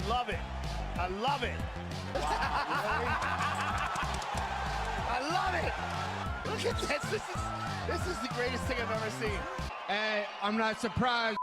love it. I love it. I love it. Look at this. This is the greatest thing I've ever seen. Hey, I'm not surprised.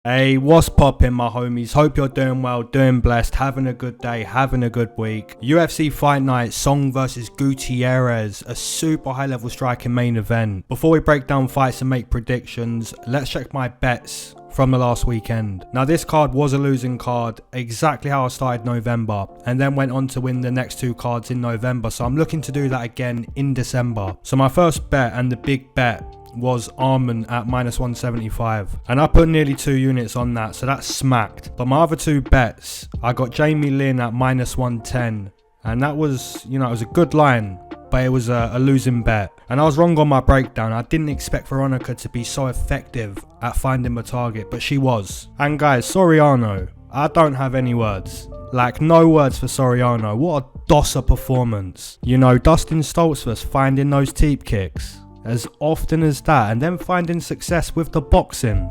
Hey, what's poppin', my homies? Hope you're doing well, doing blessed, having a good day, having a good week. UFC Fight Night, Song versus Gutierrez, a super high level striking main event. Before we break down fights and make predictions, let's check my bets from the last weekend. Now this card was a losing card, exactly how I started November, and then went on to win the next two cards in November, so I'm looking to do that again in December. So my first bet, and the big bet, was Arman at -175, and I put nearly 2 units on that, so that's smacked. But my other two bets, I got Jamie Lynn at -110, and that was, it was a good line, but it was a losing bet. And I was wrong on my breakdown. I didn't expect Veronica to be so effective at finding the target, but she was. And guys, Soriano, I don't have any words. Like, no words for Soriano. What a dosser performance. Dustin Stoltzfus finding those teep kicks as often as that, and then finding success with the boxing.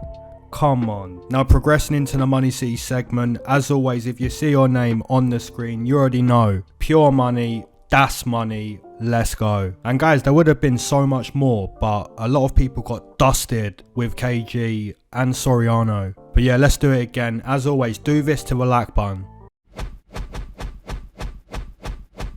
Come on. Now progressing into the Money City segment, as always, if you see your name on the screen, you already know. Pure money, that's money, let's go. And guys, there would have been so much more, but a lot of people got dusted with KG and Soriano. But yeah, let's do it again. As always, do this to a like button.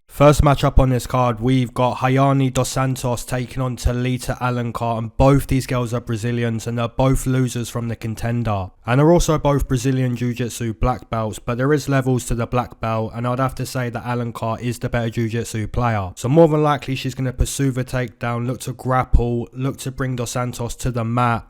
First matchup on this card, we've got Rayanne dos Santos taking on Talita Alencar, and both these girls are Brazilians, and they're both losers from the contender. And they're also both Brazilian Jiu-Jitsu black belts, but there is levels to the black belt, and I'd have to say that Alencar is the better Jiu-Jitsu player. So more than likely she's going to pursue the takedown, look to grapple, look to bring dos Santos to the mat.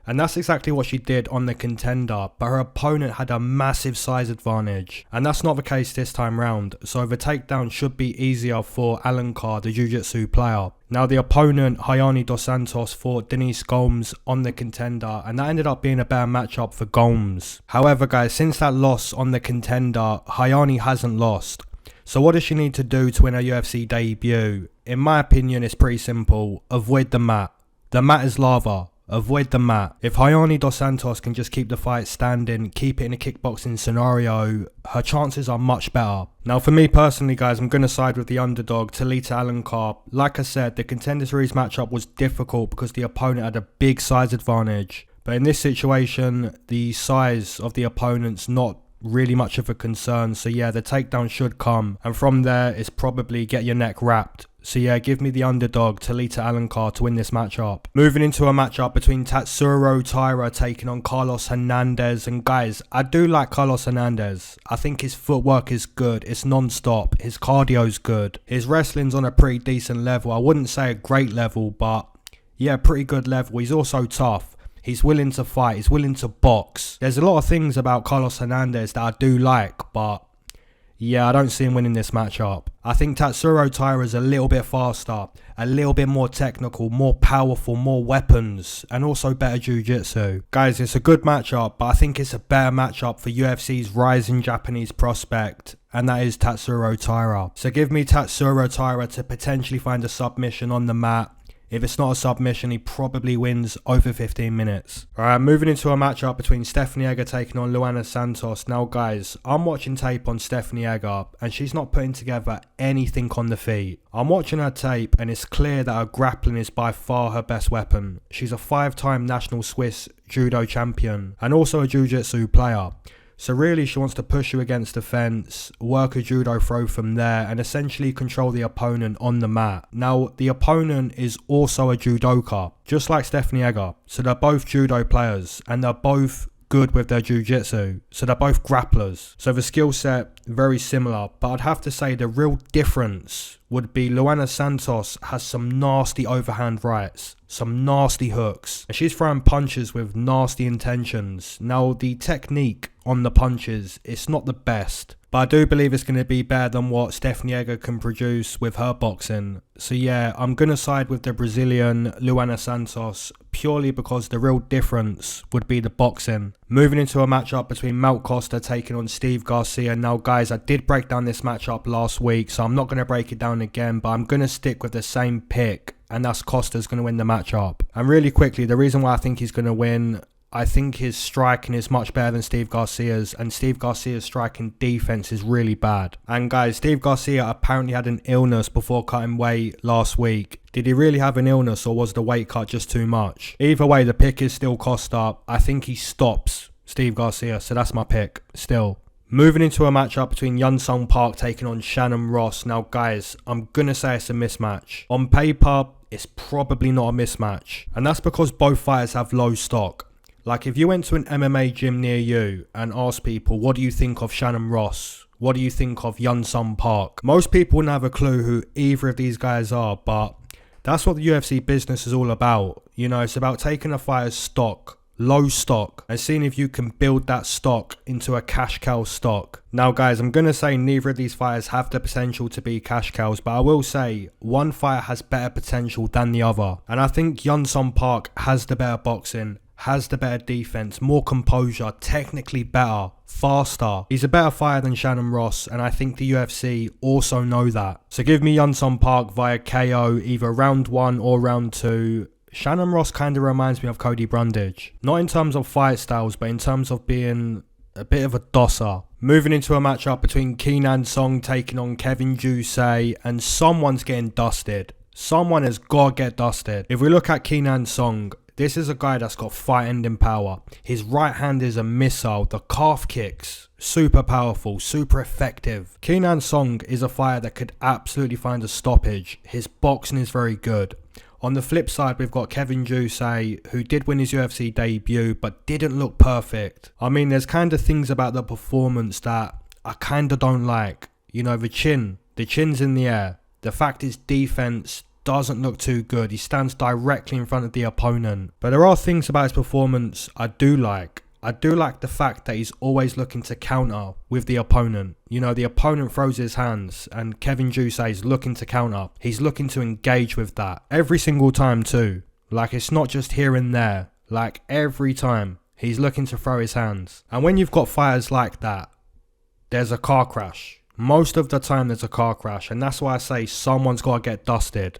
And that's exactly what she did on the contender, but her opponent had a massive size advantage, and that's not the case this time round, so the takedown should be easier for Alencar, the Jiu-Jitsu player. Now the opponent, Rayanne dos Santos, fought Denise Gomes on the contender, and that ended up being a better matchup for Gomes. However guys, since that loss on the contender, Rayanne hasn't lost. So what does she need to do to win her UFC debut? In my opinion, it's pretty simple. Avoid the mat. The mat is lava. Avoid the mat. If Rayanne dos Santos can just keep the fight standing, keep it in a kickboxing scenario, her chances are much better. Now for me personally guys, I'm going to side with the underdog, Talita Alencar. Like I said, the Contender Series matchup was difficult because the opponent had a big size advantage. But in this situation, the size of the opponent's not really much of a concern. So yeah, the takedown should come. And from there, it's probably get your neck wrapped. So yeah, give me the underdog, Talita Alencar, to win this matchup. Moving into a matchup between Tatsuro Taira taking on Carlos Hernandez. And guys, I do like Carlos Hernandez. I think his footwork is good. It's non-stop. His cardio's good. His wrestling's on a pretty decent level. I wouldn't say a great level, but yeah, pretty good level. He's also tough. He's willing to fight. He's willing to box. There's a lot of things about Carlos Hernandez that I do like, but yeah, I don't see him winning this matchup. I think Tatsuro Taira is a little bit faster, a little bit more technical, more powerful, more weapons, and also better jiu-jitsu. Guys, it's a good matchup, but I think it's a better matchup for UFC's rising Japanese prospect, and that is Tatsuro Taira. So give me Tatsuro Taira to potentially find a submission on the mat. If it's not a submission, he probably wins over 15 minutes. Alright, moving into a matchup between Stephanie Egger taking on Luana Santos. Now guys, I'm watching tape on Stephanie Egger, and she's not putting together anything on the feet. I'm watching her tape, and it's clear that her grappling is by far her best weapon. She's a 5-time national Swiss judo champion, and also a jiu-jitsu player. So really she wants to push you against the fence, work a judo throw from there, and essentially control the opponent on the mat. Now the opponent is also a judoka, just like Stephanie Egger. So they're both judo players, and they're both good with their jiu-jitsu, so they're both grapplers. So the skill set, very similar, but I'd have to say the real difference would be Luana Santos has some nasty overhand rights, some nasty hooks, and she's throwing punches with nasty intentions. Now the technique on the punches, it's not the best, but I do believe it's going to be better than what Stephanie Egger can produce with her boxing. So yeah, I'm going to side with the Brazilian Luana Santos purely because the real difference would be the boxing. Moving into a matchup between Melq Costa taking on Steve Garcia. Now guys, I did break down this matchup last week, so I'm not going to break it down again, but I'm going to stick with the same pick, and that's Costa's going to win the matchup. And really quickly, the reason why I think he's going to win, I think his striking is much better than Steve Garcia's, and Steve Garcia's striking defense is really bad. And guys, Steve Garcia apparently had an illness before cutting weight last week. Did he really have an illness, or was the weight cut just too much? Either way, the pick is still Costa. I think he stops Steve Garcia, so that's my pick still. Moving into a matchup between Hyunsung Park taking on Shannon Ross. Now guys, I'm gonna say it's a mismatch. On paper, it's probably not a mismatch, and that's because both fighters have low stock. Like, if you went to an MMA gym near you and asked people, what do you think of Shannon Ross? What do you think of Hyunsung Park? Most people wouldn't have a clue who either of these guys are, but that's what the UFC business is all about. You know, it's about taking a fighter's stock, low stock, and seeing if you can build that stock into a cash cow stock. Now guys, I'm going to say neither of these fighters have the potential to be cash cows, but I will say one fighter has better potential than the other. And I think Hyunsung Park has the better boxing, has the better defense, more composure, technically better, faster. He's a better fighter than Shannon Ross, and I think the UFC also know that. So give me Hyunsung Park via KO, either round 1 or round 2. Shannon Ross kind of reminds me of Cody Brundage. Not in terms of fight styles, but in terms of being a bit of a dosser. Moving into a matchup between Kenan Song taking on Kevin Jousset, and someone's getting dusted. Someone has got to get dusted. If we look at Kenan Song, this is a guy that's got fight-ending power. His right hand is a missile. The calf kicks, super powerful, super effective. Kenan Song is a fighter that could absolutely find a stoppage. His boxing is very good. On the flip side, we've got Kevin Jousset, who did win his UFC debut, but didn't look perfect. I mean, there's kind of things about the performance that I kind of don't like. You know, the chin's in the air. The fact his defense doesn't look too good. He stands directly in front of the opponent. But there are things about his performance I do like. I do like the fact that he's always looking to counter with the opponent. You know, the opponent throws his hands and Kevin Jousset is looking to counter. He's looking to engage with that every single time too. Like, it's not just here and there. Like, every time he's looking to throw his hands. And when you've got fighters like that, there's a car crash. Most of the time there's a car crash, and that's why I say someone's got to get dusted.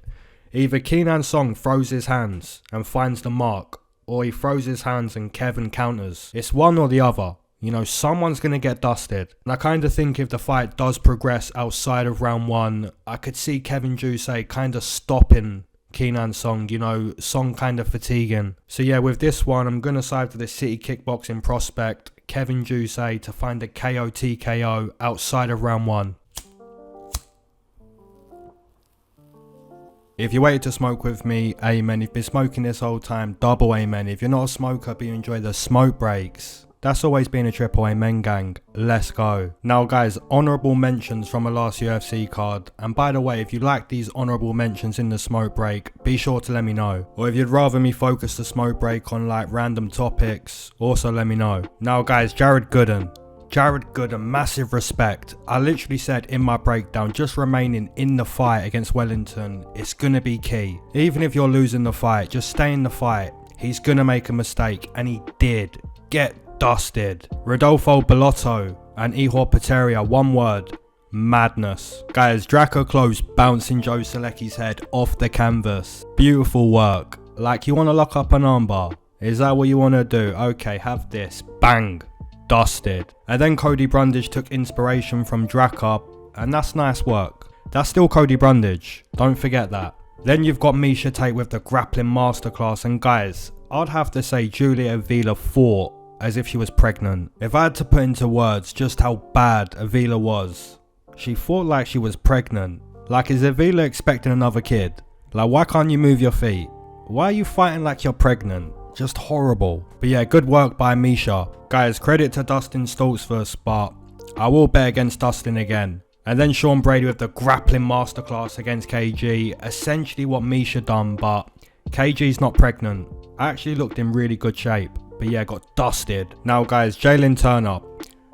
Either Kenan Song throws his hands and finds the mark, or he throws his hands and Kevin counters. It's one or the other. You know, someone's going to get dusted. And I kind of think if the fight does progress outside of round 1, I could see Kevin Jousset kind of stopping Kenan Song, you know, Song kind of fatiguing. So yeah, with this one, I'm going to side for the City Kickboxing prospect, Kevin Jousset, to find a KO TKO outside of round 1. If you waited to smoke with me, amen. If you've been smoking this whole time, double amen. If you're not a smoker but you enjoy the smoke breaks, that's always been a triple amen, gang. Let's go. Now guys, honourable mentions from a last UFC card. And by the way, if you like these honourable mentions in the smoke break, be sure to let me know. Or if you'd rather me focus the smoke break on like random topics, also let me know. Now guys, Jared Gooden, massive respect. I literally said in my breakdown, just remaining in the fight against Wellington, it's gonna be key. Even if you're losing the fight, just stay in the fight. He's gonna make a mistake, and he did. Get dusted. Rodolfo Bellotto and Ihor Peteria, one word: madness. Guys, Draco Close bouncing Joe Selecki's head off the canvas. Beautiful work. Like, you wanna lock up an armbar? Is that what you wanna do? Okay, have this. Bang. Dusted. And then Cody Brundage took inspiration from Draco, and that's nice work. That's still Cody Brundage, don't forget that. Then you've got Misha Tate with the grappling masterclass, and guys, I'd have to say Julia Avila fought as if she was pregnant. If I had to put into words just how bad Avila was, she fought like she was pregnant. Like, is Avila expecting another kid? Like, why can't you move your feet? Why are you fighting like you're pregnant? Just horrible. But yeah, good work by Misha. Guys, credit to Dustin Stoltzfus, but I will bet against Dustin again. And then Sean Brady with the grappling masterclass against KG. Essentially what Misha done, but KG's not pregnant. Actually looked in really good shape. But yeah, got dusted. Now guys, Jalen Turner.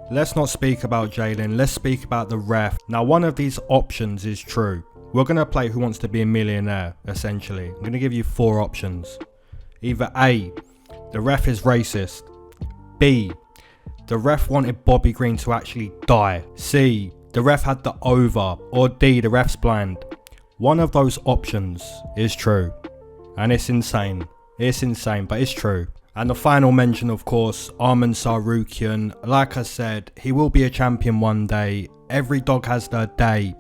Let's not speak about Jalen. Let's speak about the ref. Now one of these options is true. We're going to play Who Wants to Be a Millionaire, essentially. I'm going to give you 4 options. Either A, the ref is racist. B, the ref wanted Bobby Green to actually die. C, the ref had the over. Or D, the ref's blind. One of those options is true. And it's insane. It's insane, but it's true. And the final mention, of course, Arman Tsarukyan. Like I said, he will be a champion one day. Every dog has their day,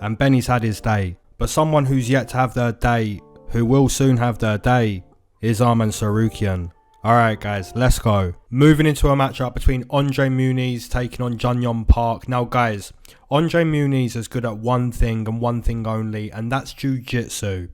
and Benny's had his day. But someone who's yet to have their day, who will soon have their day, is Arman Tsarukyan. Alright guys, let's go. Moving into a matchup between Andre Muniz taking on Junyong Park. Now guys, Andre Muniz is good at one thing and one thing only, and that's jiu-jitsu.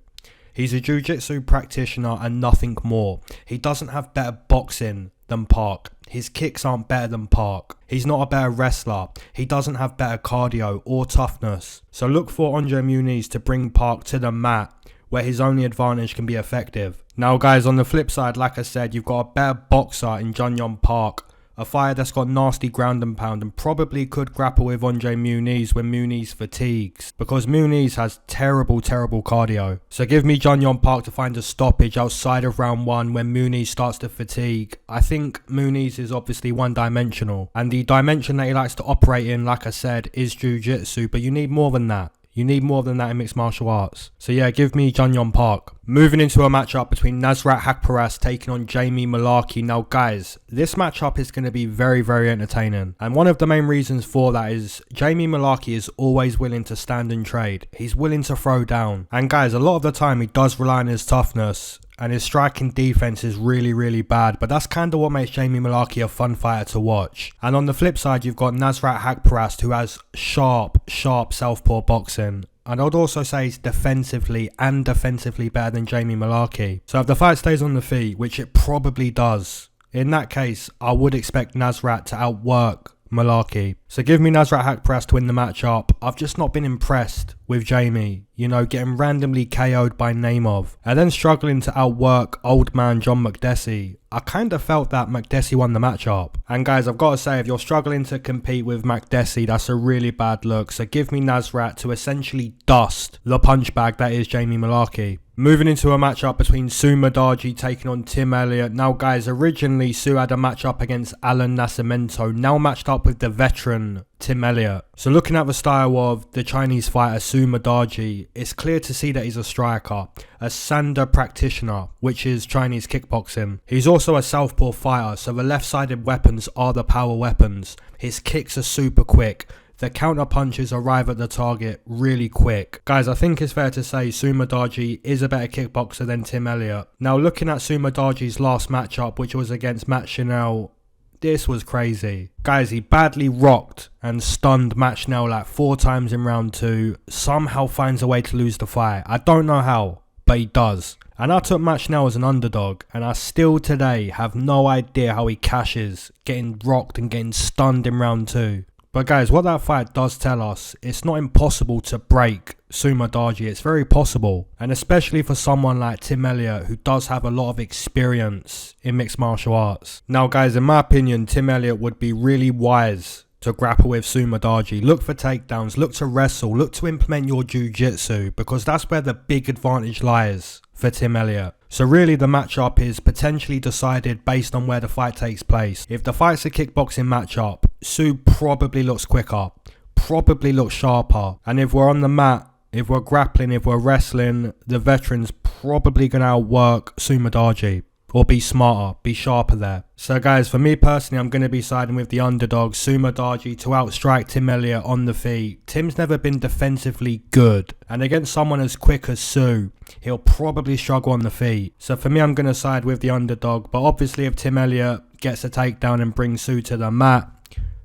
He's a jiu-jitsu practitioner and nothing more. He doesn't have better boxing than Park. His kicks aren't better than Park. He's not a better wrestler. He doesn't have better cardio or toughness. So look for Andre Muniz to bring Park to the mat, where his only advantage can be effective. Now guys, on the flip side, like I said, you've got a better boxer in Junyong Park. A fighter that's got nasty ground and pound and probably could grapple with Andre Muniz when Muniz fatigues, because Muniz has terrible cardio. So give me Junyong Park to find a stoppage outside of round 1 when Muniz starts to fatigue. I think Muniz is obviously one-dimensional, and the dimension that he likes to operate in, like I said, is jiu-jitsu, but you need more than that. You need more than that in mixed martial arts. So yeah, give me Junyong Park. Moving into a matchup between Nasrat Haqparast taking on Jamie Mullarkey. Now guys, this matchup is going to be very entertaining. And one of the main reasons for that is Jamie Mullarkey is always willing to stand and trade. He's willing to throw down. And guys, a lot of the time he does rely on his toughness. And his striking defense is really bad. But that's kind of what makes Jamie Mullarkey a fun fighter to watch. And on the flip side, you've got Nasrat Haqparast, who has sharp southpaw boxing. And I'd also say he's defensively better than Jamie Mullarkey. So if the fight stays on the feet, which it probably does, in that case, I would expect Nasrat to outwork Mullarkey. So give me Nasrat Haqparast to win the matchup. I've just not been impressed with Jamie, you know, getting randomly KO'd by Naimov and then struggling to outwork old man John Makdessi. I kind of felt that Makdessi won the matchup. And guys, I've got to say, if you're struggling to compete with Makdessi, that's a really bad look. So give me Nasrat to essentially dust the punch bag that is Jamie Mullarkey. Moving into a matchup between Sumudaerji taking on Tim Elliott. Now guys, originally Su had a matchup against Alan Nascimento, now matched up with the veteran Tim Elliott. So looking at the style of the Chinese fighter Sumudaerji, it's clear to see that he's a striker, a Sanda practitioner, which is Chinese kickboxing. He's also a southpaw fighter, so the left-sided weapons are the power weapons. His kicks are super quick. The counter punches arrive at the target really quick. Guys, I think it's fair to say Sumudaerji is a better kickboxer than Tim Elliott. Now looking at Sumudaerji's last matchup, which was against Matt Chanel, this was crazy. Guys, he badly rocked and stunned Matt Chanel like 4 times in round 2. Somehow finds a way to lose the fight. I don't know how, but he does. And I took Matt Chanel as an underdog, and I still today have no idea how he cashes, getting rocked and getting stunned in round 2. But guys, what that fight does tell us, it's not impossible to break Sumudaerji. It's very possible. And especially for someone like Tim Elliott, who does have a lot of experience in mixed martial arts. Now guys, in my opinion, Tim Elliott would be really wise to grapple with Sumudaerji. Look for takedowns, look to wrestle, look to implement your jiu-jitsu, because that's where the big advantage lies for Tim Elliott. So really the matchup is potentially decided based on where the fight takes place. If the fight's a kickboxing matchup, Su probably looks quicker, probably looks sharper. And if we're on the mat, if we're grappling, if we're wrestling, the veteran's probably going to outwork Sumudaerji. Or be smarter, be sharper there. So guys, for me personally, I'm going to be siding with the underdog, Sumudaerji, to outstrike Tim Elliott on the feet. Tim's never been defensively good. And against someone as quick as Su, he'll probably struggle on the feet. So for me, I'm going to side with the underdog. But obviously, if Tim Elliott gets a takedown and brings Su to the mat,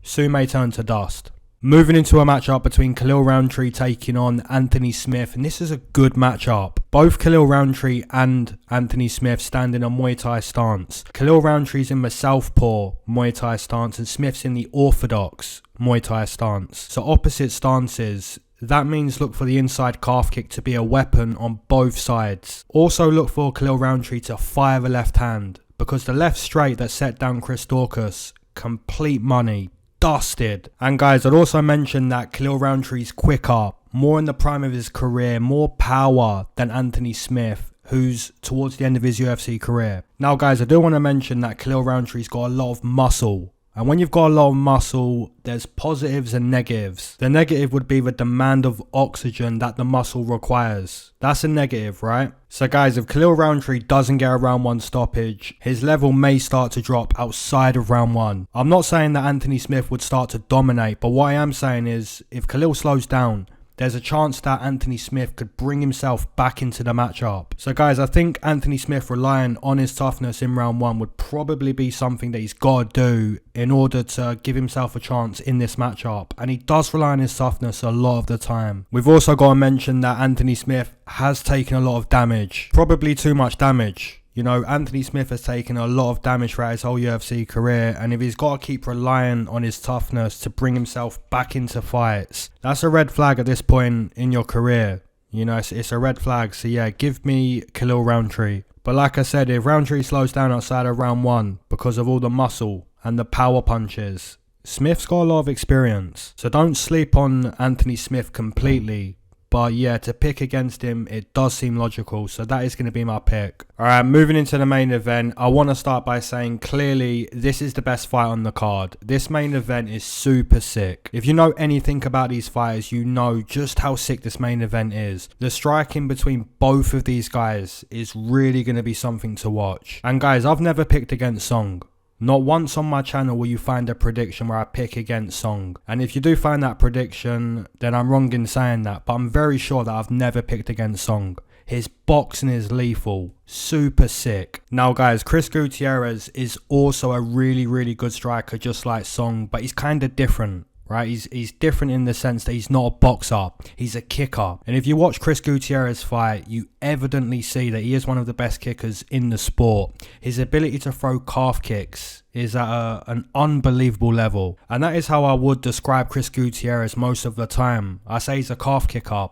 Su may turn to dust. Moving into a matchup between Khalil Rountree taking on Anthony Smith, and this is a good matchup. Both Khalil Rountree and Anthony Smith stand in a Muay Thai stance. Khalil Rountree's in the southpaw Muay Thai stance and Smith's in the orthodox Muay Thai stance. So opposite stances. That means look for the inside calf kick to be a weapon on both sides. Also look for Khalil Rountree to fire the left hand, because the left straight that set down Chris Daukaus, complete money. Dusted. And guys, I'd also mention that Khalil Rountree's quicker, more in the prime of his career, more power than Anthony Smith, who's towards the end of his UFC career. Now guys, I do want to mention that Khalil Rountree's got a lot of muscle And when you've got a lot of muscle, there's positives and negatives. The negative would be the demand of oxygen that the muscle requires. That's a negative, right? So guys, if Khalil Rountree doesn't get a round 1 stoppage, his level may start to drop outside of round 1. I'm not saying that Anthony Smith would start to dominate, but what I am saying is if Khalil slows down, there's a chance that Anthony Smith could bring himself back into the matchup. So guys, I think Anthony Smith relying on his toughness in round 1 would probably be something that he's got to do in order to give himself a chance in this matchup. And he does rely on his toughness a lot of the time. We've also got to mention that Anthony Smith has taken a lot of damage. Probably too much damage. You know, Anthony Smith has taken a lot of damage throughout his whole UFC career, and if he's got to keep relying on his toughness to bring himself back into fights, that's a red flag at this point in your career. You know, it's a red flag. So yeah, give me Khalil Rountree. But like I said, if Rountree slows down outside of round 1 because of all the muscle and the power punches, Smith's got a lot of experience. So don't sleep on Anthony Smith completely. But yeah, to pick against him, it does seem logical. So that is going to be my pick. Alright, moving into the main event, I want to start by saying clearly this is the best fight on the card. This main event is super sick. If you know anything about these fighters, you know just how sick this main event is. The striking between both of these guys is really going to be something to watch. And guys, I've never picked against Song. Not once on my channel will you find a prediction where I pick against Song. And if you do find that prediction, then I'm wrong in saying that. But I'm very sure that I've never picked against Song. His boxing is lethal. Super sick. Now guys, Chris Gutierrez is also a really good striker just like Song. But he's kind of different. Right, he's different in the sense that he's not a boxer, he's a kicker. And if you watch Chris Gutierrez fight, you evidently see that he is one of the best kickers in the sport. His ability to throw calf kicks is at an unbelievable level. And that is how I would describe Chris Gutierrez most of the time. I say he's a calf kicker,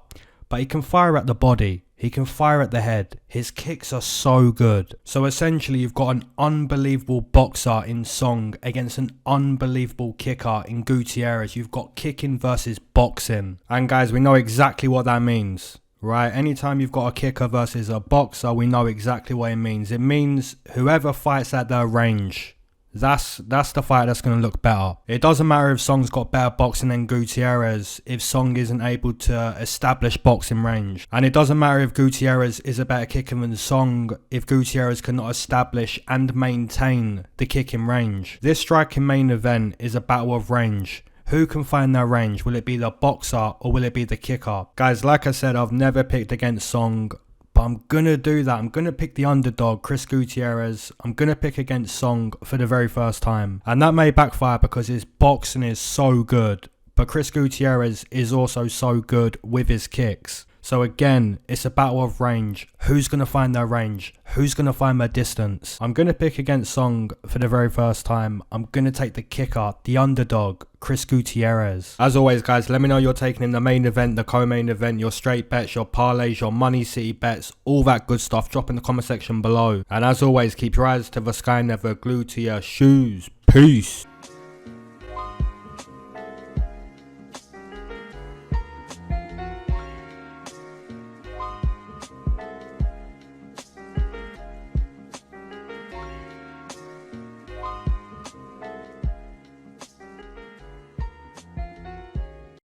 but he can fire at the body. He can fire at the head. His kicks are so good. So essentially you've got an unbelievable boxer in Song against an unbelievable kicker in Gutierrez. You've got kicking versus boxing. And guys, we know exactly what that means. Right? Anytime you've got a kicker versus a boxer, we know exactly what it means. It means whoever fights at their range, that's the fight that's going to look better. It doesn't matter if Song's got better boxing than Gutierrez if Song isn't able to establish boxing range. And it doesn't matter if Gutierrez is a better kicker than Song if Gutierrez cannot establish and maintain the kicking range. This striking main event is a battle of range. Who can find their range? Will it be the boxer or will it be the kicker? Guys, like I said, I've never picked against Song. But I'm going to do that. I'm going to pick the underdog, Chris Gutierrez. I'm going to pick against Song for the very first time. And that may backfire because his boxing is so good. But Chris Gutierrez is also so good with his kicks. So again, it's a battle of range. Who's going to find their range? Who's going to find their distance? I'm going to pick against Song for the very first time. I'm going to take the kicker, the underdog, Chris Gutierrez. As always, guys, let me know you're taking in the main event, the co-main event, your straight bets, your parlays, your Money City bets, all that good stuff. Drop in the comment section below. And as always, keep your eyes to the sky, never glued to your shoes. Peace.